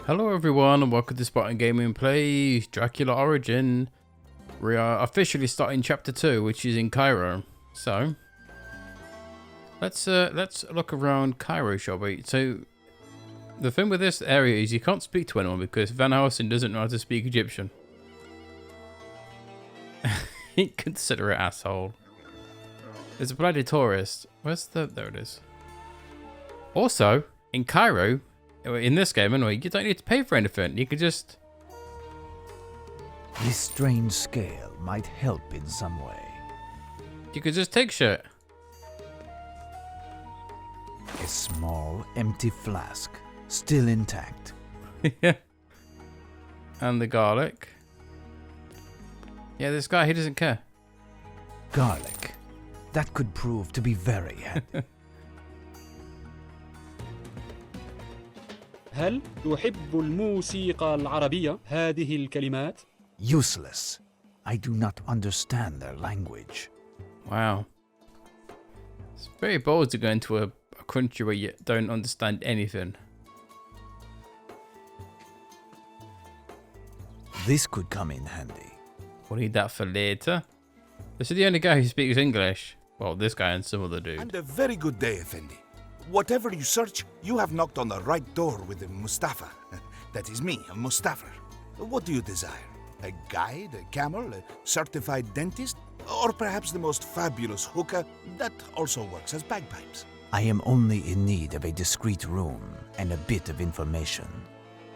Hello everyone and welcome to SpartanGaming plays Dracula Origin. We are officially starting chapter 2, which is in Cairo. So let's look around Cairo, shall we? So the thing with this area is you can't speak to anyone because Van Helsing doesn't know how to speak Egyptian. He'd consider it asshole. There's a bloody tourist. Where's the... there it is. Also, in Cairo, in this game anyway, you don't need to pay for anything. You could just... This strange scale might help in some way. You could just take shit. A small, empty flask, still intact. Yeah. And the garlic. Yeah, this guy, he doesn't care. Garlic. That could prove to be very handy. هل تحب الموسيقى العربية هذه الكلمات؟ Useless. I do not understand their language. Wow. It's very bold to go into a country where you don't understand anything. This could come in handy. We'll need that for later. This is the only guy who speaks English. Well, this guy and some other dude. And a very good day, Effendi. Whatever you search, you have knocked on the right door with Mustafa. That is me, Mustafa. What do you desire? A guide, a camel, a certified dentist, or perhaps the most fabulous hookah that also works as bagpipes? I am only in need of a discreet room and a bit of information.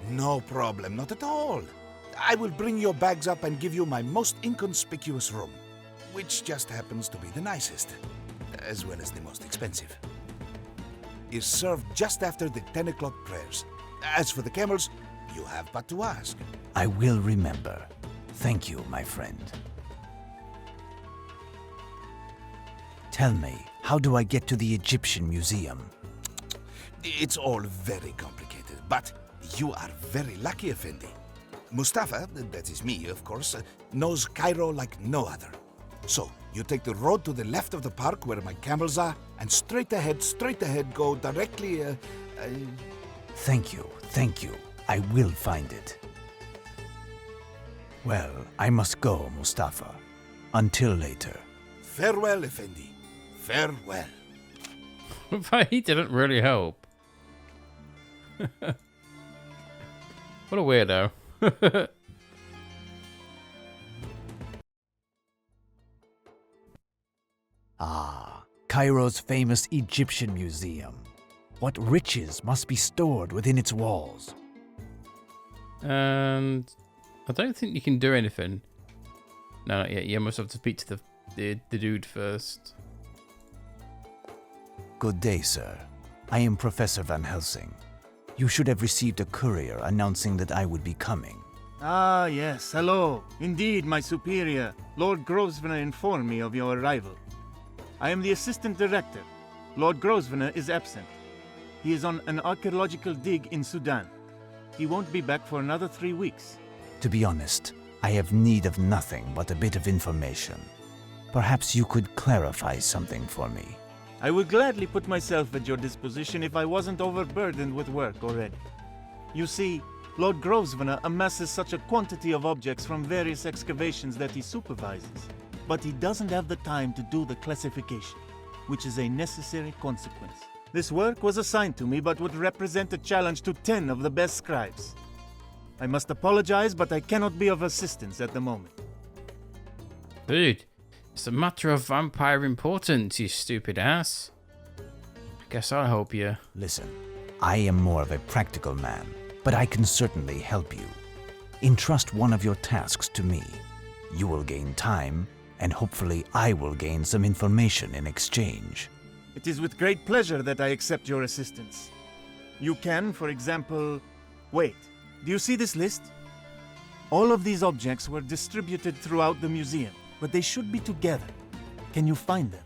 No problem, not at all. I will bring your bags up and give you my most inconspicuous room, which just happens to be the nicest, as well as the most expensive. Is served just after the 10 o'clock prayers. As for the camels, you have but to ask. I will remember. Thank you, my friend. Tell me, how do I get to the Egyptian Museum? It's all very complicated, but you are very lucky, Effendi. Mustafa, that is me, of course, knows Cairo like no other. So, you take the road to the left of the park where my camels are, and straight ahead, go directly, Thank you. I will find it. Well, I must go, Mustafa. Until later. Farewell, Effendi. Farewell. But he didn't really help. What a weirdo. Ah, Cairo's famous Egyptian Museum. What riches must be stored within its walls? And I don't think you can do anything. No, not yet. You must have to speak to the dude first. Good day, sir. I am Professor Van Helsing. You should have received a courier announcing that I would be coming. Ah, yes, hello. Indeed, my superior, Lord Grosvenor informed me of your arrival. I am the assistant director. Lord Grosvenor is absent. He is on an archaeological dig in Sudan. He won't be back for another 3 weeks. To be honest, I have need of nothing but a bit of information. Perhaps you could clarify something for me. I would gladly put myself at your disposition if I wasn't overburdened with work already. You see, Lord Grosvenor amasses such a quantity of objects from various excavations that he supervises, but he doesn't have the time to do the classification, which is a necessary consequence. This work was assigned to me but would represent a challenge to 10 of the best scribes. I must apologize, but I cannot be of assistance at the moment. Dude, it's a matter of vampire importance, you stupid ass. I guess I'll help you. Listen, I am more of a practical man, but I can certainly help you. Entrust one of your tasks to me. You will gain time, and hopefully I will gain some information in exchange. It is with great pleasure that I accept your assistance. You can, for example... Wait, do you see this list? All of these objects were distributed throughout the museum, but they should be together. Can you find them?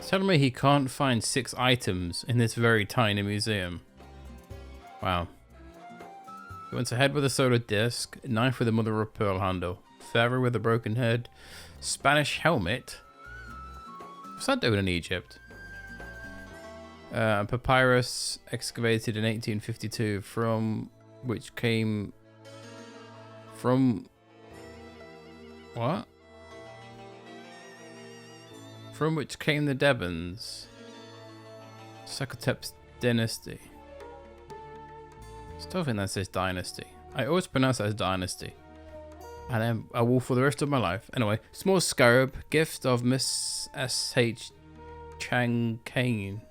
Tell me he can't find 6 items in this very tiny museum. Wow. He wants a head with a solar disc, a knife with a mother of pearl handle, pharaoh with a broken head, Spanish helmet. What's that doing in Egypt? Papyrus excavated in 1852 from which came from what? From which came the Debans. Sakotep's dynasty. Still think that says dynasty. I always pronounce that as dynasty. And then I will for the rest of my life. Anyway, small scarab, gift of Miss S.H. Chang Kane.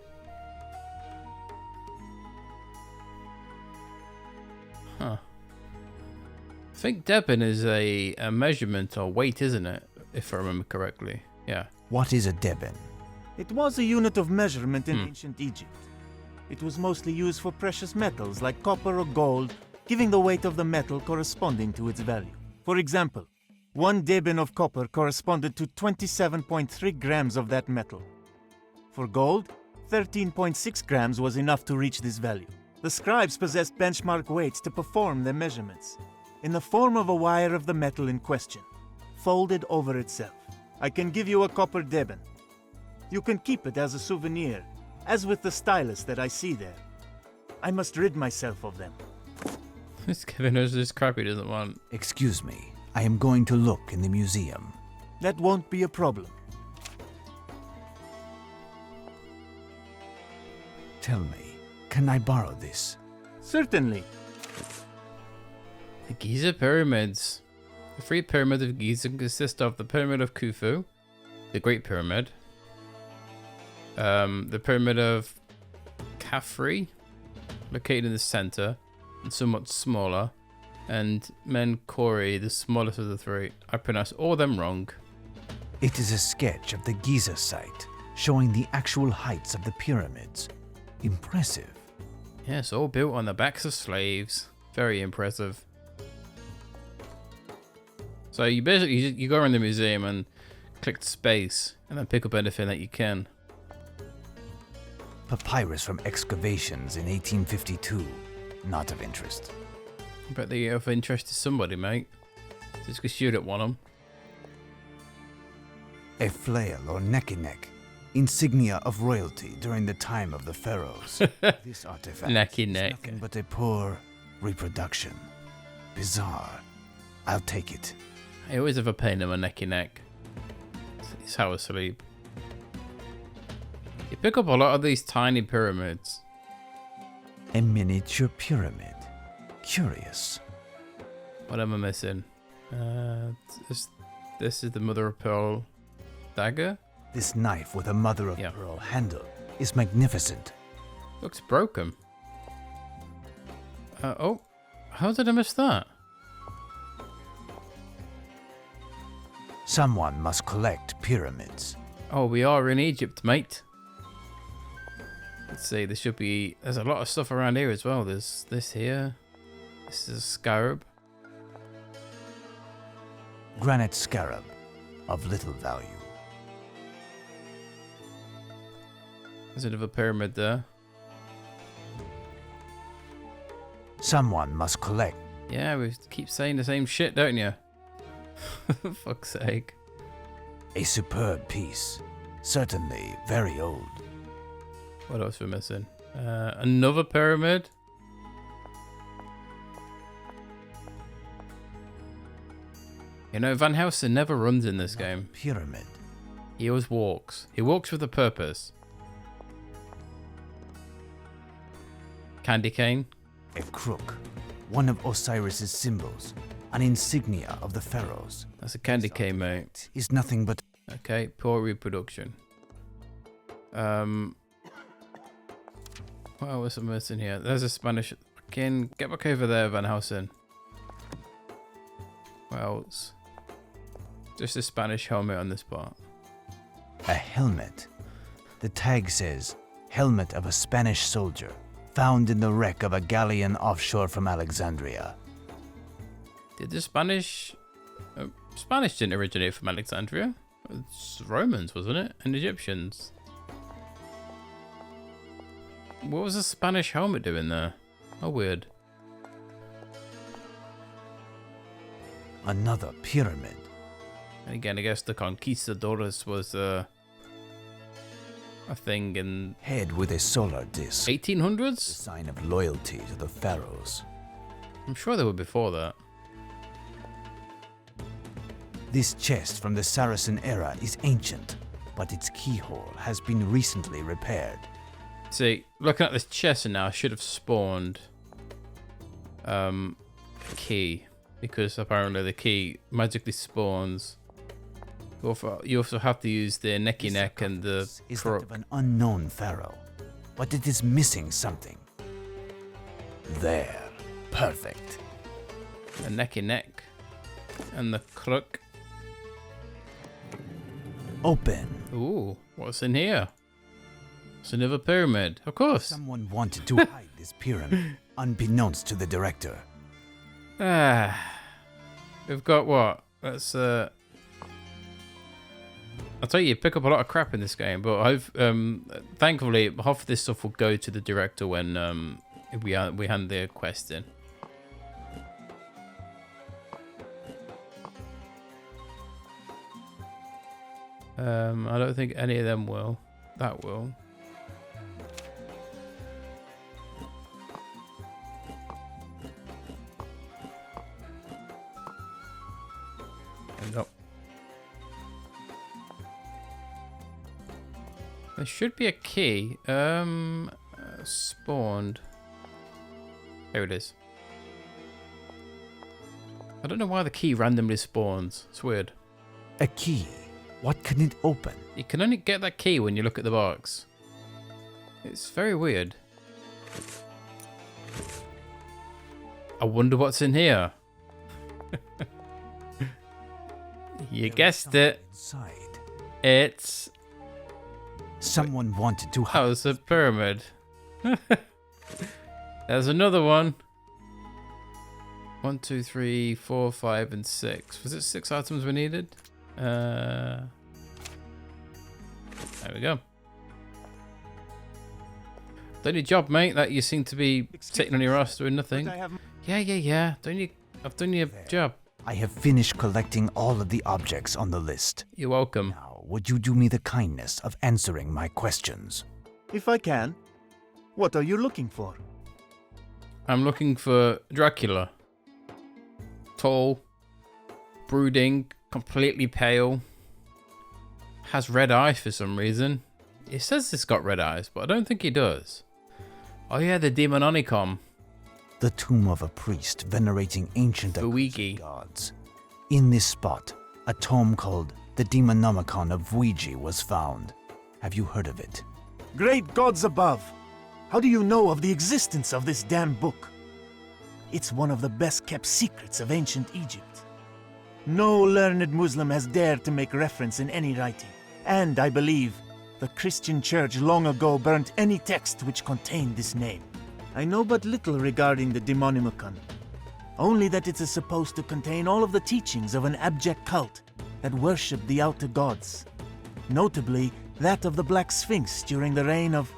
Huh. I think Deben is a measurement or weight, isn't it? If I remember correctly. Yeah. What is a deben? It was a unit of measurement in ancient Egypt. It was mostly used for precious metals like copper or gold, giving the weight of the metal corresponding to its value. For example, 1 deben of copper corresponded to 27.3 grams of that metal. For gold, 13.6 grams was enough to reach this value. The scribes possessed benchmark weights to perform their measurements, in the form of a wire of the metal in question, folded over itself. I can give you a copper deben. You can keep it as a souvenir, as with the stylus that I see there. I must rid myself of them. This Kevin knows this crap he doesn't want. Excuse me, I am going to look in the museum. That won't be a problem. Tell me, can I borrow this? Certainly. The Giza Pyramids. The 3 pyramids of Giza consist of the Pyramid of Khufu, the Great Pyramid, the Pyramid of Khafre, located in the center and somewhat smaller, and Menkaure, the smallest of the 3. I pronounced all of them wrong. It is a sketch of the Giza site, showing the actual heights of the pyramids. Impressive. Yes, all built on the backs of slaves. Very impressive. So you basically you go around the museum and click space and then pick up anything that you can. Papyrus from excavations in 1852. Not of interest. I bet they're of interest to somebody, mate. Just go shoot at one of them. A flail or neck, insignia of royalty during the time of the pharaohs. This artifact Necky is neck. nothing but a poor reproduction. Bizarre. I'll take it. I always have a pain in my neck. It's how I sleep. You pick up a lot of these tiny pyramids. A miniature pyramid. Curious. What am I missing? This is the mother of pearl dagger. This knife with a mother of Yeah. pearl handle is magnificent. Looks broken. Oh, how did I miss that? Someone must collect pyramids. Oh, we are in Egypt, mate. Let's see, there's a lot of stuff around here as well. There's this here. This is a scarab. Granite scarab of little value. There's another pyramid there. Someone must collect. Yeah, we keep saying the same shit, don't you? For fuck's sake. A superb piece. Certainly very old. What else are we missing? Another pyramid. You know, Van Helsing never runs in this game. Pyramid. He always walks. He walks with a purpose. Candy cane. A crook. One of Osiris's symbols. An insignia of the pharaohs. That's a candy cane, mate. Is nothing but Okay, poor reproduction. What else am I missing here? There's a Spanish. Again, get back over there, Van Helsing. What else? Just a Spanish helmet on this part. a helmet. The tag says, helmet of a Spanish soldier, found in the wreck of a galleon offshore from Alexandria. Did the Spanish didn't originate from Alexandria? It's Romans, wasn't it? And Egyptians. What was a Spanish helmet doing there? Oh, weird. Another pyramid. And again, I guess the conquistadores was a thing in Head with a solar disc. 1800s? A sign of loyalty to the pharaohs. I'm sure they were before that. This chest from the Saracen era is ancient, but its keyhole has been recently repaired. See, looking at this chest now, I should have spawned a key, because apparently the key magically spawns. You also have to use the necky neck and the is that crook. of an unknown pharaoh, but it is missing something. There, perfect. The necky neck and the crook. Open. Ooh, what's in here? It's another pyramid, of course. Someone wanted to hide this pyramid, unbeknownst to the director. We've got what? Let's I'll tell you pick up a lot of crap in this game, but I've thankfully half of this stuff will go to the director when we hand the quest in. I don't think any of them will. That will. No. There should be a key. Spawned. Here it is. I don't know why the key randomly spawns. It's weird. A key. What can it open? You can only get that key when you look at the box. It's very weird. I wonder what's in here. You guessed it. Inside. It's... Someone wanted to hide. Oh, it's a pyramid. There's another one. 1, 2, 3, 4, 5, and 6. Was it 6 items we needed? There we go. Done your job, mate. That you seem to be sitting on your ass doing nothing. Yeah. I've done your job. I have finished collecting all of the objects on the list. You're welcome. Now, would you do me the kindness of answering my questions? If I can. What are you looking for? I'm looking for Dracula. Tall, brooding, completely pale. Has red eyes for some reason. It says it's got red eyes, but I don't think he does. Oh yeah, the 𝘨𝘦𝘴𝘮𝘦𝘴𝘱𝘦𝘪𝘳. The tomb of a priest venerating ancient 𝘨𝘨𝘮𝘏𝑒𝘏𝑒. gods. In this spot, a tome called the 𝘨𝘦𝘴𝘮𝘮𝘏 of 𝘨𝘨𝑒 was found. Have you heard of it? Great gods above! How do you know of the existence of this damn book? It's one of the best kept secrets of ancient Egypt. No learned Muslim has dared to make reference in any writing. And I believe the Christian church long ago burnt any text which contained this name. I know but little regarding the 𝘨𝘨𝑒𝑚𝑒𝑐on. Only that it is supposed to contain all of the teachings of an abject cult that worshipped the outer gods. Notably, that of the Black Sphinx during the reign of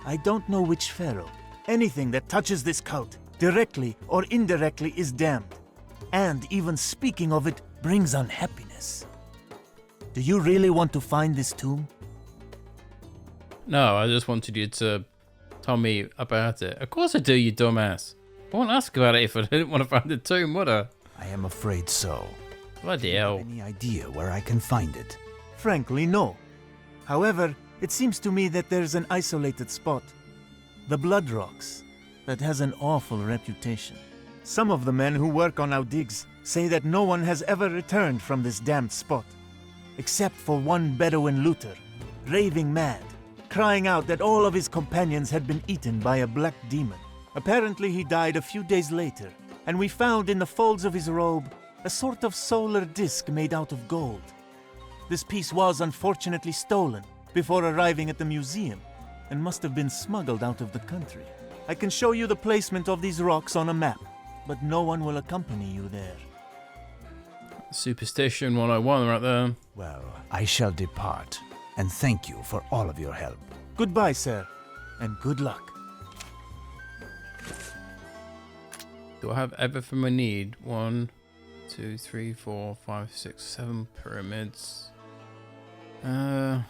I don't know which pharaoh. Anything that touches this cult, directly or indirectly, is damned. And even speaking of it brings unhappiness. Do you really want to find this tomb? No, I just wanted you to tell me about it. Of course I do, you dumbass. I won't ask about it if I didn't want to find the tomb, would I? I am afraid so. Bloody Do you have hell. any idea where I can find it? Frankly, no. However, it seems to me that there's an isolated spot. The Blood Rocks. That has an awful reputation. Some of the men who work on our digs say that no one has ever returned from this damned spot. Except for one Bedouin looter, raving mad, crying out that all of his companions had been eaten by a black demon. Apparently he died a few days later, and we found in the folds of his robe a sort of solar disc made out of gold. This piece was unfortunately stolen before arriving at the museum, and must have been smuggled out of the country. I can show you the placement of these rocks on a map, but no one will accompany you there. Superstition 101 right there. Well, I shall depart, and thank you for all of your help. Goodbye, sir, and good luck. Do I have everything I need? 1, 2, 3, 4, 5, 6, 7 pyramids. I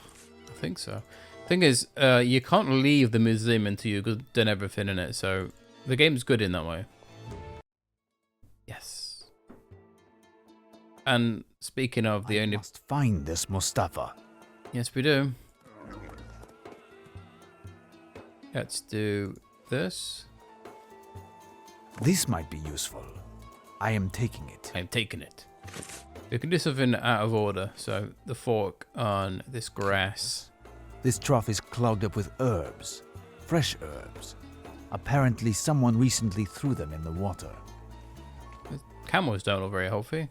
think so. Thing is, you can't leave the museum until you've done everything in it, so the game's good in that way. Yes. And speaking of the only... must find this Mustafa. Yes, we do. Let's do this. This might be useful. I am taking it. I'm taking it. We can do something out of order. So the fork on this grass. This trough is clogged up with herbs. Fresh herbs. Apparently someone recently threw them in the water. The camels don't look very healthy.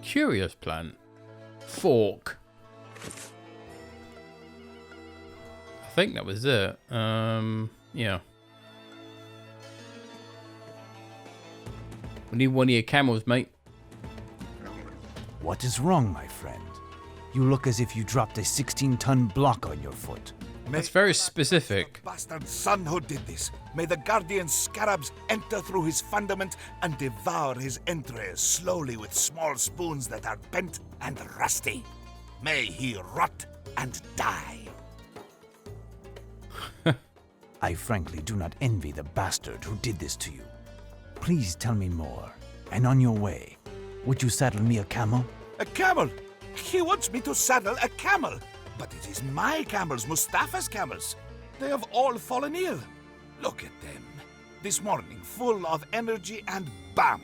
Curious plant. Fork. I think that was it. Yeah. We need one of your camels, mate. What is wrong, my friend? You look as if you dropped a 16-ton block on your foot. That's very specific. The bastard son who did this. May the guardian scarabs enter through his fundament and devour his entrails slowly with small spoons that are bent and rusty. May he rot and die. I frankly do not envy the bastard who did this to you. Please tell me more. And on your way, would you saddle me a camel? A camel? He wants me to saddle a camel. But it is my camels, Mustafa's camels. They have all fallen ill. Look at them. This morning, full of energy, and bam!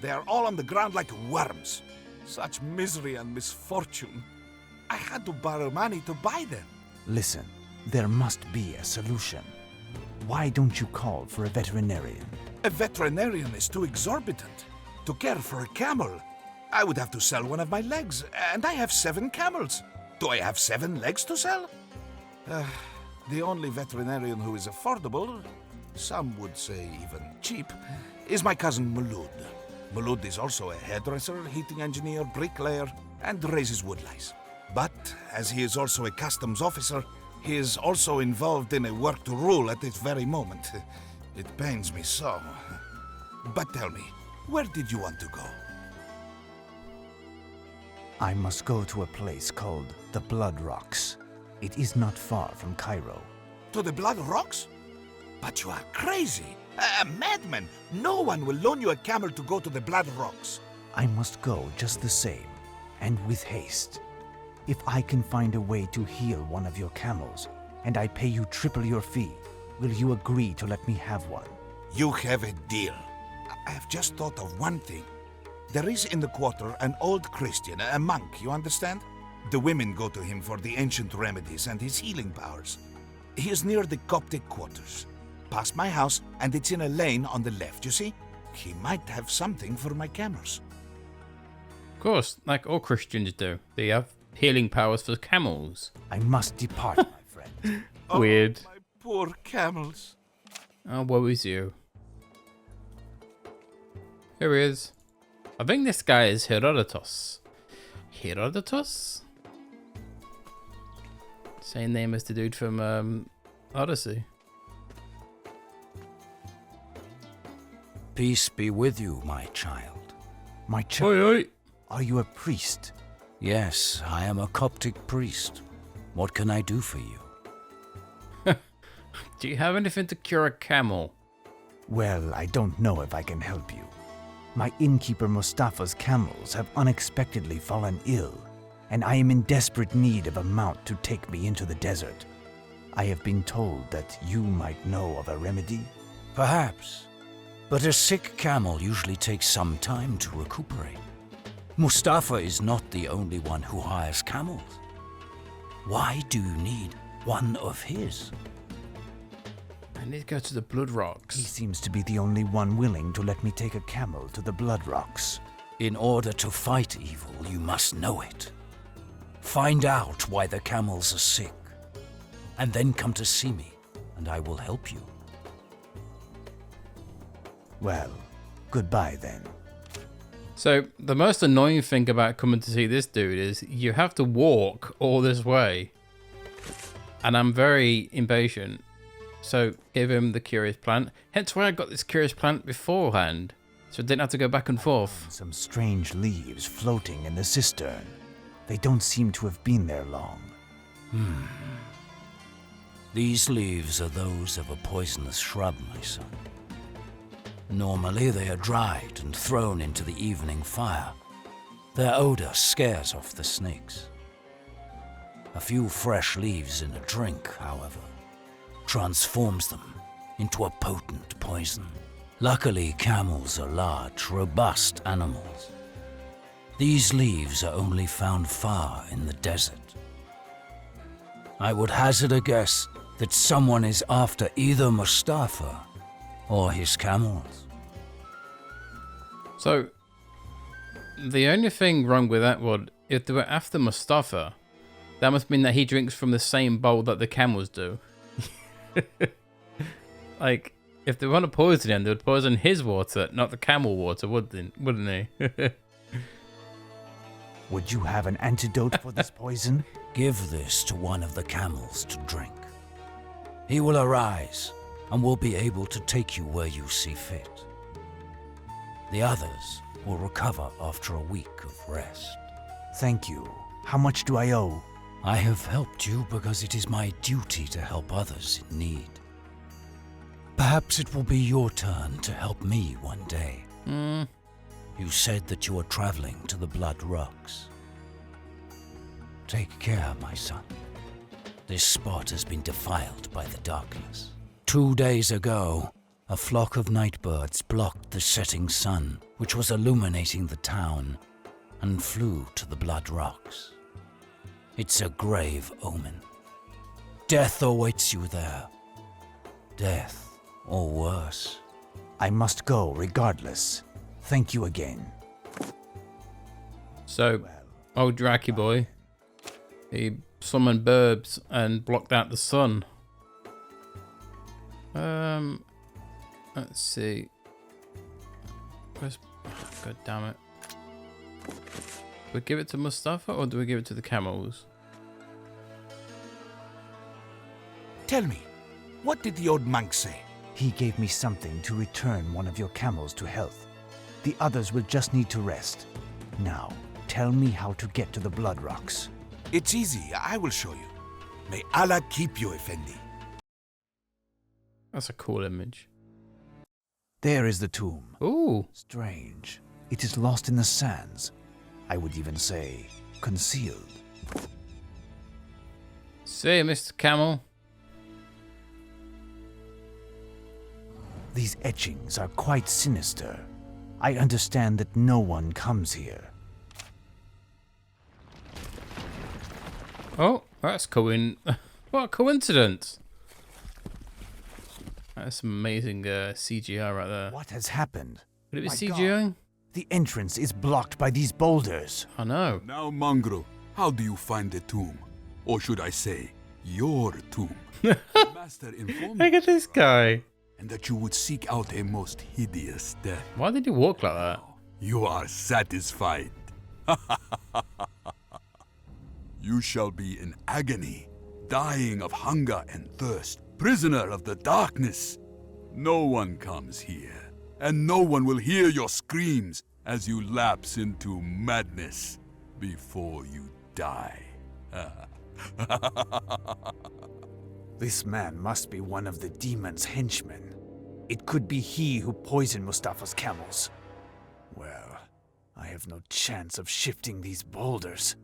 They are all on the ground like worms. Such misery and misfortune. I had to borrow money to buy them. Listen, there must be a solution. Why don't you call for a veterinarian? A veterinarian is too exorbitant. To care for a camel, I would have to sell one of my legs, and I have 7 camels. Do I have 7 legs to sell? The only veterinarian who is affordable, some would say even cheap, is my cousin Mulud. Mulud is also a hairdresser, heating engineer, bricklayer, and raises woodlice. But as he is also a customs officer, he is also involved in a work to rule at this very moment. It pains me so. But tell me, where did you want to go? I must go to a place called the Blood Rocks. It is not far from Cairo. To the Blood Rocks? But you are crazy! A madman! No one will loan you a camel to go to the Blood Rocks. I must go just the same, and with haste. If I can find a way to heal one of your camels, and I pay you triple your fee, will you agree to let me have one? You have a deal. I have just thought of one thing. There is in the quarter an old Christian, a monk, you understand? The women go to him for the ancient remedies and his healing powers. He is near the Coptic quarters. Past my house, and it's in a lane on the left, you see? He might have something for my camels. Of course, like all Christians do. They have healing powers for camels. I must depart, my friend. Weird. Oh, my poor camels. Oh, woe is you. Here he is. I think this guy is Herodotus. Herodotus? Same name as the dude from Odyssey. Peace be with you, my child. My child, Oi, oi. are you a priest? Yes, I am a Coptic priest. What can I do for you? Do you have anything to cure a camel? Well, I don't know if I can help you. My innkeeper Mustafa's camels have unexpectedly fallen ill, and I am in desperate need of a mount to take me into the desert. I have been told that you might know of a remedy. Perhaps. But a sick camel usually takes some time to recuperate. Mustafa is not the only one who hires camels. Why do you need one of his? I need to go to the Blood He Rocks. seems to be the only one willing to let me take a camel to the Blood Rocks. In order to fight evil, you must know it. Find out why the camels are sick, and then come to see me, and I will help you. Well, goodbye then. So, the most annoying thing about coming to see this dude is you have to walk all this way. and I'm very impatient. So give him the curious plant. Hence why I got this curious plant beforehand, so I didn't have to go back and forth. Some strange leaves floating in the cistern. They don't seem to have been there long. These leaves are those of a poisonous shrub, my son. Normally they are dried and thrown into the evening fire. Their odor scares off the snakes. A few fresh leaves in a drink, however, transforms them into a potent poison. Luckily, camels are large, robust animals. These leaves are only found far in the desert. I would hazard a guess that someone is after either 𝘨𝘨 or his camels. So, the only thing wrong with that would, if they were after 𝘨𝘨, that must mean that he drinks from the same bowl that the camels do. Like, if they want to poison him, they would poison his water, not the camel water, wouldn't he? Would you have an antidote for this poison? Give this to one of the camels to drink. He will arise and will be able to take you where you see fit. The others will recover after a week of rest. Thank you. How much do I owe? I have helped you because it is my duty to help others in need. Perhaps it will be your turn to help me one day. You said that you are traveling to the Blood Rocks. Take care, my son. This spot has been defiled by the darkness. 2 days ago, a flock of nightbirds blocked the setting sun, which was illuminating the town, and flew to the Blood Rocks. It's a grave omen. Death awaits you there. Death, or worse. I must go regardless. Thank you again. So, old Dracula boy, he summoned birds and blocked out the sun. Let's see. Where's, God damn it. Do we give it to 𝘨𝘨 or do we give it to the camels? Tell me, what did the old monk say? He gave me something to return one of your camels to health. The others will just need to rest. Now, tell me how to get to the Blood Rocks. It's easy, I will show you. May Allah keep you, Effendi. That's a cool image. There is the tomb. Ooh. Strange. It is lost in the sands. I would even say, concealed. See you, Mr. Camel. These etchings are quite sinister. I understand that no one comes here. Oh, that's what a coincidence. That's amazing CGI right there. What has happened? Could it be My CGI? God. The entrance is blocked by these boulders. I know. Now, Mangro, how do you find the tomb? Or should I say, your tomb? Master informed Look at this guy. and that you would seek out a most hideous death. Why did he walk like that? You are satisfied. You shall be in agony, dying of hunger and thirst, prisoner of the darkness. No one comes here, and no one will hear your screams as you lapse into madness before you die. This man must be one of the demon's henchmen. It could be he who poisoned 𝘨𝘨's camels. Well, I have no chance of shifting these boulders.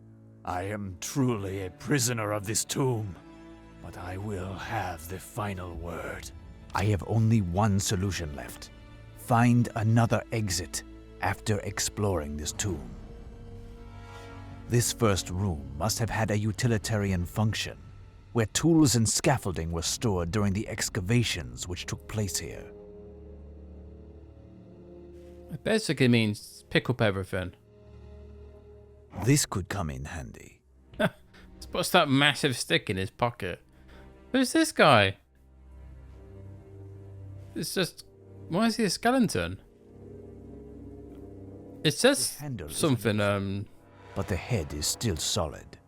I am truly a prisoner of this tomb, but I will have the final word. I have only one solution left. Find another exit after exploring this tomb. This first room must have had a utilitarian function, where tools and scaffolding were stored during the excavations which took place here. It basically means pick up everything. This could come in handy. Let's put that massive stick in his pocket. Who's this guy? It's just... Why is he a skeleton? It says handle is something, But the head is still solid.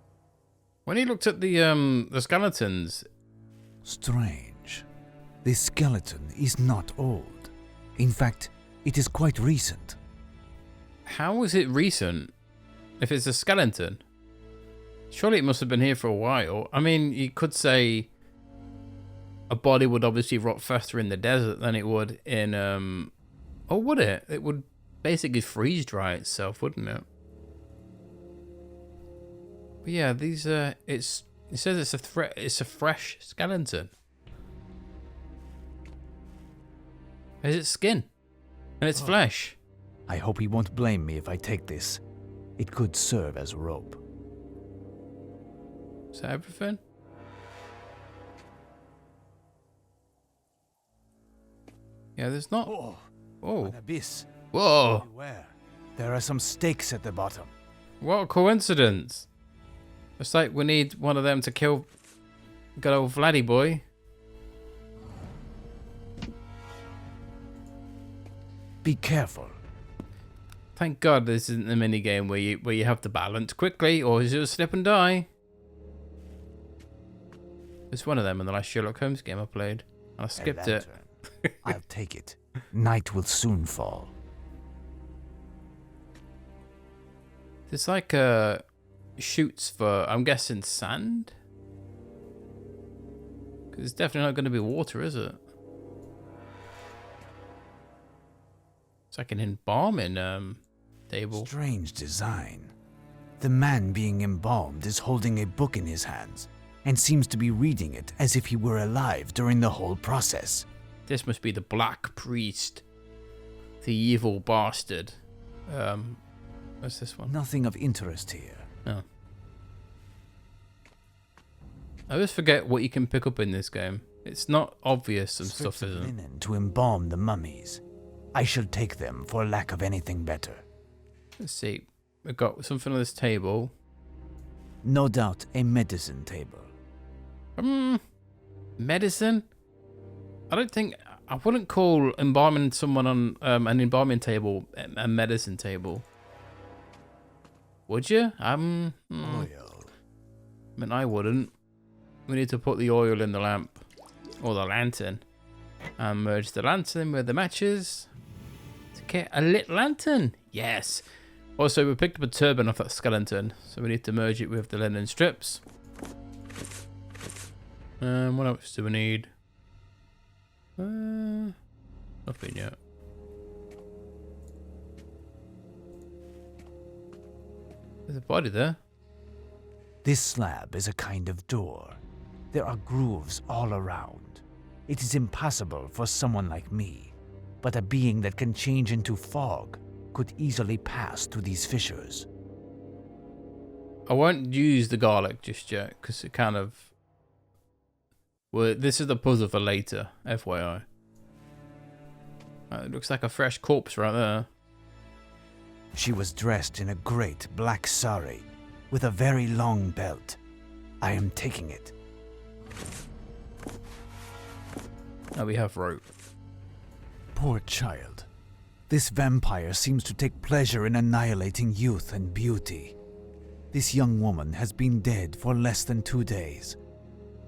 When he looked at the skeletons, Strange. This skeleton is not old. In fact, it is quite recent. how is it recent? If it's a skeleton, surely it must have been here for a while. I mean, you could say a body would obviously rot faster in the desert than it would in or would it? It would basically freeze dry itself, wouldn't it? But yeah, these it says it's a fresh skeleton. Is it skin? And it's flesh. I hope he won't blame me if I take this. It could serve as rope. Is that everything? Yeah, there's not. Oh. An abyss. Whoa. Beware. There are some stakes at the bottom. What a coincidence. It's like we need one of them to kill good old Vladdy boy. Be careful. Thank God this isn't a mini game where you have to balance quickly or you'll slip and die. It's one of them in the last Sherlock Holmes game I played. I skipped it. I'll take it. Night will soon fall. It's like shoots for, I'm guessing, sand? Because it's definitely not going to be water, is it? It's like an embalming table. Strange design. The man being embalmed is holding a book in his hands and seems to be reading it as if he were alive during the whole process. This must be the Black Priest. The evil bastard. What's this one? Nothing of interest here. Oh. I always forget what you can pick up in this game. It's not obvious and Strips stuff, of isn't it? linen to embalm the mummies. I shall take them for lack of anything better. Let's see. We've got something on this table. No doubt a medicine table. Medicine? I wouldn't call embalming someone on an embalming table a medicine table. Would you? Oil. I mean, I wouldn't. We need to put the oil in the lamp. Or the lantern. And merge the lantern with the matches. To get a lit lantern. Yes. Also, we picked up a turban off that skeleton. So we need to merge it with the linen strips. What else do we need? Nothing yet. There's a body there. This slab is a kind of door. There are grooves all around. It is impossible for someone like me, but a being that can change into fog could easily pass through these fissures. I won't use the garlic just yet, because it kind of... Well, this is the puzzle for later, FYI. It looks like a fresh corpse right there. She was dressed in a great black sari with a very long belt. I am taking it. Now we have rope. Poor child. This vampire seems to take pleasure in annihilating youth and beauty. This young woman has been dead for less than 2 days.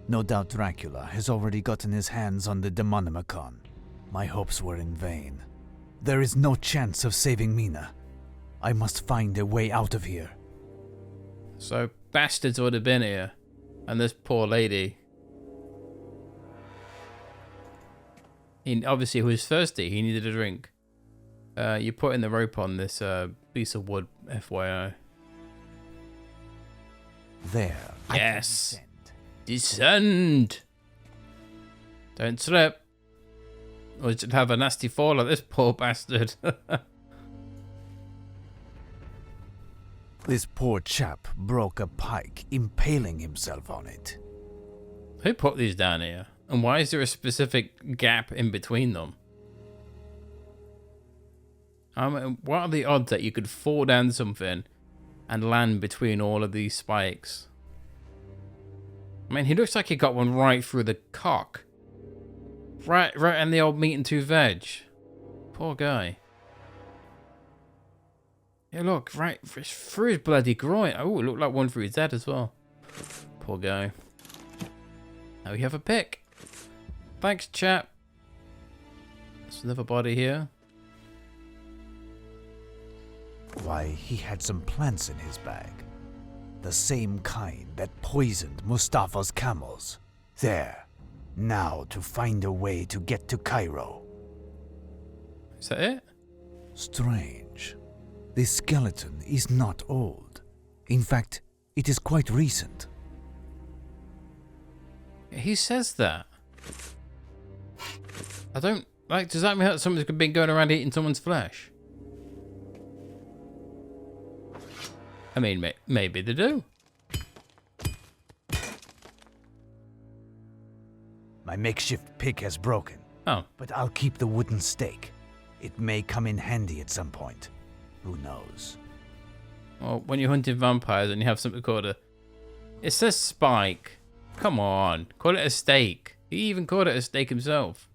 No doubt Dracula has already gotten his hands on the 𝘨𝘮𝘴. My hopes were in vain. There is no chance of saving Mina. I must find a way out of here. So, bastards would have been here. And this poor lady. He obviously was thirsty. He needed a drink. You're putting the rope on this piece of wood, FYI. There. Yes. I can Descend. Don't slip. Or you'd have a nasty fall like this poor bastard. This poor chap broke a pike, impaling himself on it. Who put these down here? And why is there a specific gap in between them? What are the odds that you could fall down something and land between all of these spikes? I mean, he looks like he got one right through the cock. Right in the old meat and two veg. Poor guy. Yeah, look, right through his bloody groin. Oh, it looked like one through his head as well. Poor guy. Now we have a pick. Thanks, chap. There's another body here. Why, he had some plants in his bag. The same kind that poisoned Mustafa's camels. There. Now to find a way to get to Cairo. Is that it? Strange. This skeleton is not old. In fact, it is quite recent. He says that. I don't... Like, does that mean that someone's been going around eating someone's flesh? I mean, maybe they do. My makeshift pick has broken. Oh. But I'll keep the wooden stake. It may come in handy at some point. Who knows? Well, when you're hunting vampires and you have something called a... It says spike. Come on. Call it a stake. He even called it a stake himself.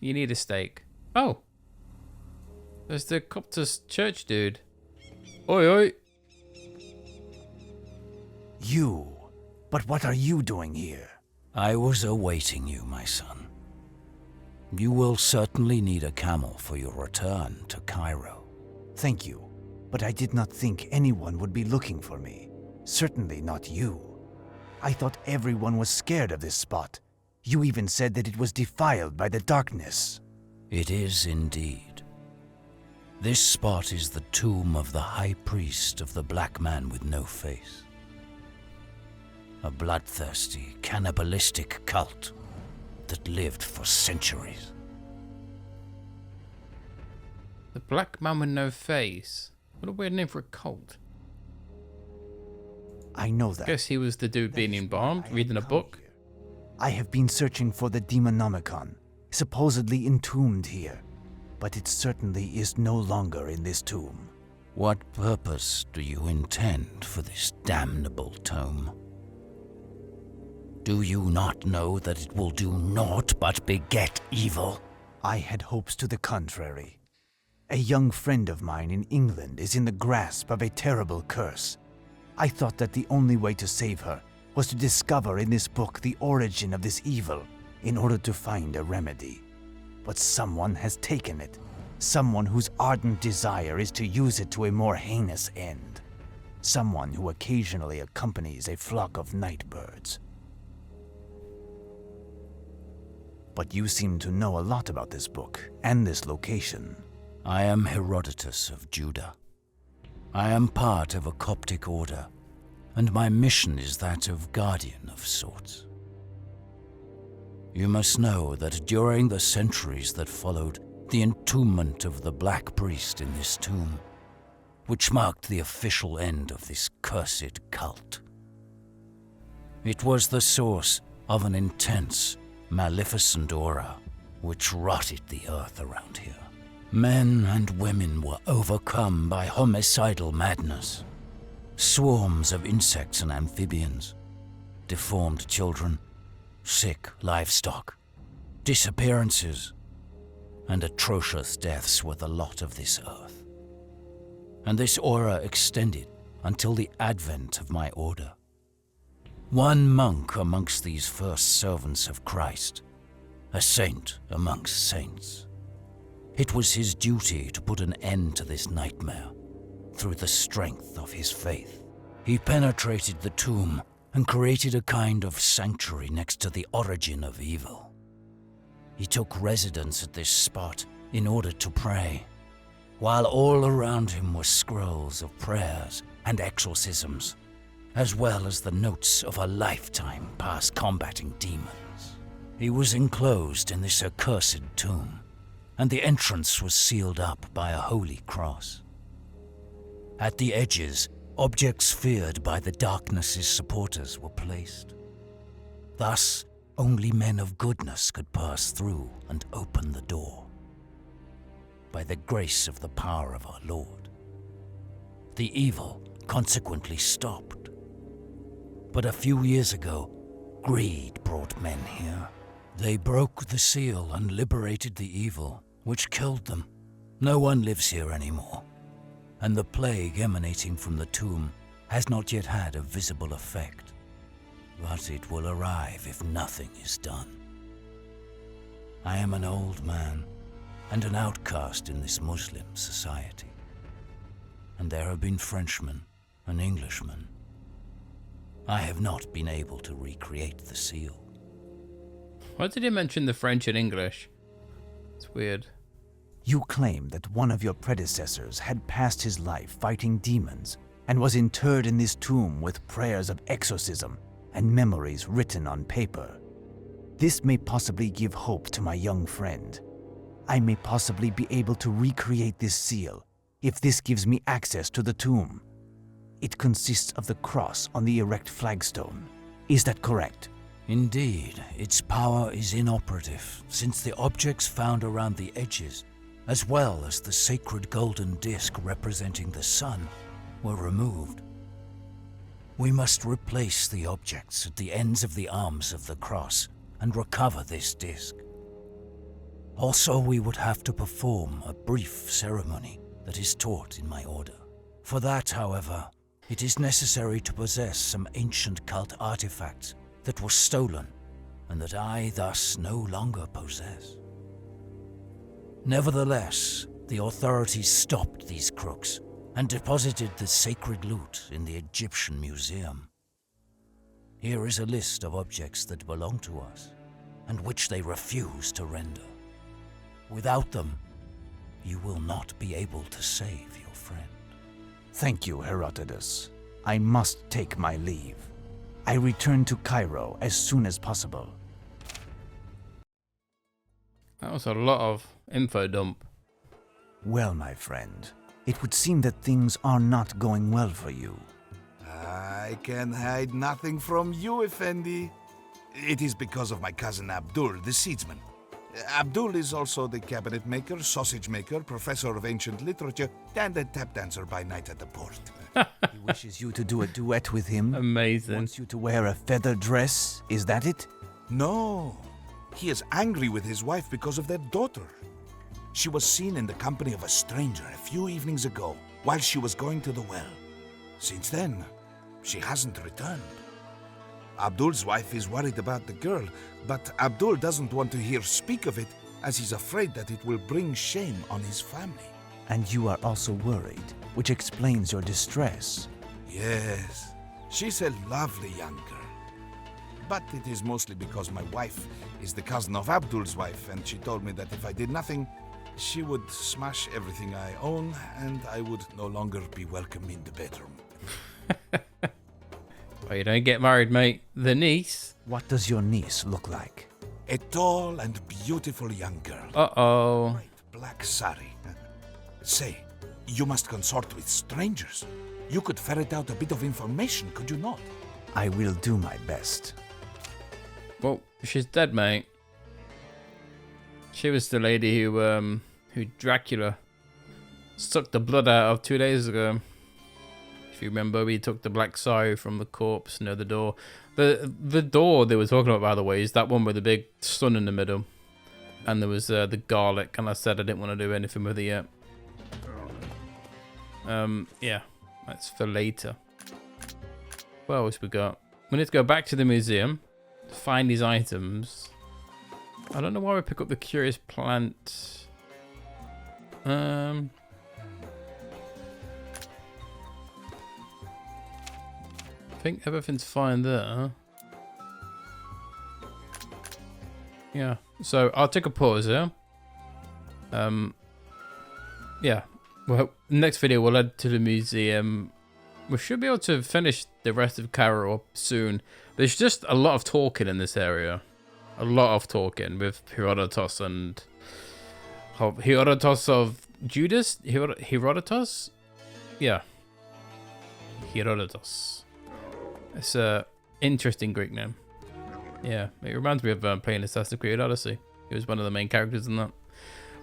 You need a stake. Oh. There's the Coptus church dude. Oi, oi. You? But what are you doing here? I was awaiting you, my son. You will certainly need a camel for your return to Cairo. Thank you, but I did not think anyone would be looking for me. Certainly not you. I thought everyone was scared of this spot. You even said that it was defiled by the darkness. It is indeed. This spot is the tomb of the high priest of the black man with no face. A bloodthirsty, cannibalistic cult that lived for centuries. The black man with no face. What a weird name for a cult. I know that. Guess he was the dude being embalmed, reading a book. I have been searching for the 𝘵𝘠𝘮𝘴, supposedly entombed here, but it certainly is no longer in this tomb. What purpose do you intend for this damnable tome? Do you not know that it will do naught but beget evil? I had hopes to the contrary. A young friend of mine in England is in the grasp of a terrible curse. I thought that the only way to save her was to discover in this book the origin of this evil in order to find a remedy. But someone has taken it. Someone whose ardent desire is to use it to a more heinous end. Someone who occasionally accompanies a flock of night birds. But you seem to know a lot about this book and this location. I am Herodotus of Judah. I am part of a Coptic order, and my mission is that of guardian of sorts. You must know that during the centuries that followed the entombment of the Black Priest in this tomb, which marked the official end of this cursed cult, it was the source of an intense, maleficent aura which rotted the earth around here. Men and women were overcome by homicidal madness. Swarms of insects and amphibians, deformed children, sick livestock, disappearances, and atrocious deaths were the lot of this earth. And this aura extended until the advent of my order. One monk amongst these first servants of Christ, a saint amongst saints. It was his duty to put an end to this nightmare through the strength of his faith. He penetrated the tomb and created a kind of sanctuary next to the origin of evil. He took residence at this spot in order to pray, while all around him were scrolls of prayers and exorcisms, as well as the notes of a lifetime past combating demons. He was enclosed in this accursed tomb, and the entrance was sealed up by a holy cross. At the edges, objects feared by the darkness's supporters were placed. Thus, only men of goodness could pass through and open the door. By the grace of the power of our Lord, the evil consequently stopped. But a few years ago, greed brought men here. They broke the seal and liberated the evil, which killed them. No one lives here anymore, and the plague emanating from the tomb has not yet had a visible effect, but it will arrive if nothing is done. I am an old man and an outcast in this Muslim society, and there have been Frenchmen and Englishmen. I have not been able to recreate the seal. Why did he mention the French and English? It's weird. You claim that one of your predecessors had passed his life fighting demons and was interred in this tomb with prayers of exorcism and memories written on paper. This may possibly give hope to my young friend. I may possibly be able to recreate this seal if this gives me access to the tomb. It consists of the cross on the erect flagstone. Is that correct? Indeed, its power is inoperative, since the objects found around the edges, as well as the sacred golden disc representing the sun, were removed. We must replace the objects at the ends of the arms of the cross and recover this disc. Also, we would have to perform a brief ceremony that is taught in my order. For that, however, it is necessary to possess some ancient cult artifacts that were stolen and that I thus no longer possess. Nevertheless, the authorities stopped these crooks and deposited the sacred loot in the Egyptian museum. Here is a list of objects that belong to us and which they refuse to render. Without them, you will not be able to save your friend. Thank you, Herodotus. I must take my leave. I return to Cairo as soon as possible. That was a lot of info dump. Well, my friend, it would seem that things are not going well for you. I can hide nothing from you, Effendi. It is because of my cousin Abdul, the seedsman. Abdul is also the cabinet maker, sausage maker, professor of ancient literature, and a tap dancer by night at the port. He wishes you to do a duet with him. Amazing. Wants you to wear a feather dress. Is that it? No, he is angry with his wife because of their daughter. She was seen in the company of a stranger a few evenings ago while she was going to the well. Since then, she hasn't returned. Abdul's wife is worried about the girl, but Abdul doesn't want to hear speak of it as he's afraid that it will bring shame on his family. And you are also worried, which explains your distress. Yes, she's a lovely young girl. But it is mostly because my wife is the cousin of Abdul's wife, and she told me that if I did nothing, she would smash everything I own, and I would no longer be welcome in the bedroom. Well, you don't get married, mate. The niece. What does your niece look like? A tall and beautiful young girl. Uh-oh. Bright black sari. Say, you must consort with strangers. You could ferret out a bit of information, could you not? I will do my best. Well, she's dead, mate. She was the lady who Dracula sucked the blood out of 2 days ago. If you remember, we took the black sari from the corpse near the door. The door they were talking about, by the way, is that one with the big sun in the middle. And there was the garlic, and I said I didn't want to do anything with it yet. Yeah, that's for later. What else we got? We need to go back to the museum to find these items. I don't know why we pick up the curious plant. I think everything's fine there. Yeah, so I'll take a pause here. Yeah, well, next video we'll head to the museum. We should be able to finish the rest of Cairo up soon. There's just a lot of talking in this area. A lot of talking with Herodotus and Herodotus of Judas? Herodotus? Yeah. Herodotus. It's a interesting Greek name. Yeah, it reminds me of playing Assassin's Creed Odyssey. He was one of the main characters in that.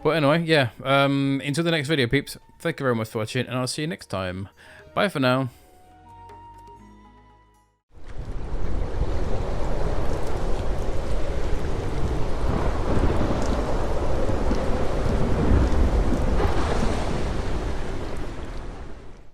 But anyway, yeah. Until the next video, peeps. Thank you very much for watching, and I'll see you next time. Bye for now.